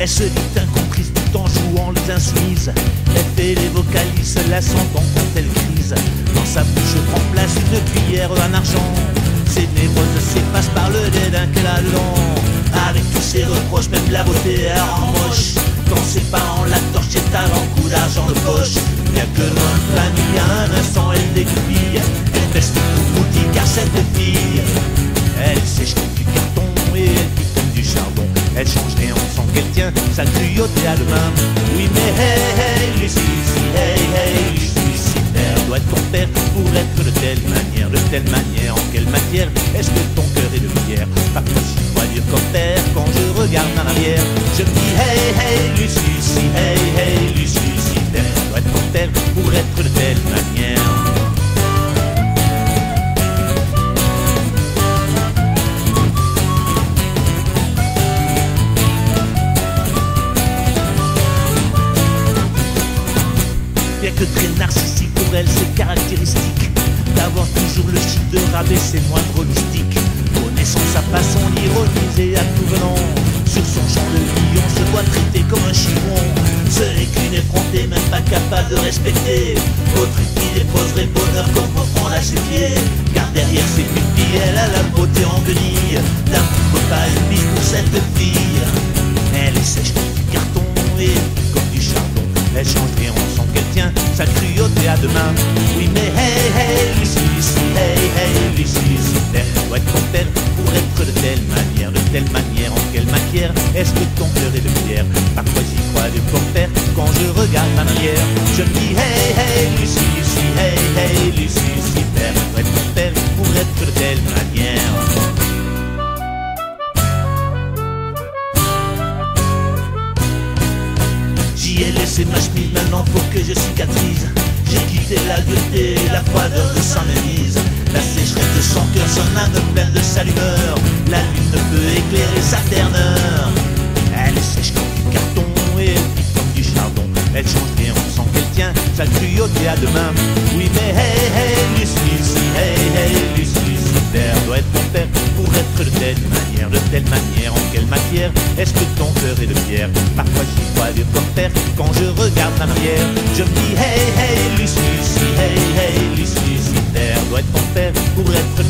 Elle se dit incomprise tout en jouant les insoumises. Elle fait les vocalises, la sentant quand elle crise. Dans sa bouche prend place une cuillère en argent. Ses névroses s'effacent par le dédain qu'elle a dedans. Avec tous ses reproches, même la beauté elle rend moche. Quand ses parents la torchent, c'est un grand coup d'argent de poche. Bien que dans le famille, à un instant elle dégoupille. Elle baisse tout boutique car cette fille, elle sèche comme du carton et elle pique comme du charbon. Elle change rien, on sent qu'elle tient sa cruauté à deux mains. Oui mais hey Lucie, hey Lucie, elle doit être ton père pour être de telle manière. De telle manière, en quelle matière est-ce que ton cœur est de pierre? Pas que si joyeux comme père quand je regarde en arrière. Je me dis hey Lucie, hey Lucie, elle doit être ton père pour être de telle manière. Bien que très narcissique, pour elle c'est caractéristique d'avoir toujours le chic de rabaisser moindre loustique. Connaissant sa façon d'ironiser à tout venant, sur son champ de vie on se voit traité comme un chiffon. Ce n'est qu'une effrontée, même pas capable de respecter autrui qui déposerait le bonheur comme offrant à ses pieds. Car derrière ses pupilles, elle a la beauté en guenille d'un repas une bille pour cette fille. Elle est sèche comme du carton et comme du charbon. Elle change rien, on sent qu'elle tient sa cruauté à deux mains. Oui mais hey Lucie, hey Lucie, elle doit être ton père pour être de telle manière. De telle manière, en quelle matière est-ce que ton cœur est de pierre? Parfois j'y crois de ton père quand je regarde en arrière. Je me dis hey Lucie, hey Lucie, elle doit être ton père pour être de telle manière. J'y ai laissé ma chemise, maintenant faut que je cicatrise. J'ai quitté la dureté et la froideur de son église. La sécheresse de son cœur, son âme pleine de sa lueur. La lune ne peut éclairer sa terneur. Elle est sèche comme du carton et elle pique comme du charbon. Elle change rien, on sent qu'elle tient sa cruauté à deux mains. Oui mais hey Lucie, hey Lucie, elle doit être ton père pour être de telle manière. De telle manière, en quelle matière est-ce que ton cœur est de pierre? Parfois j'y crois dur comme père quand je regarde en arrière. Je me dis hey Lucie, hey Lucie, elle doit être ton père pour être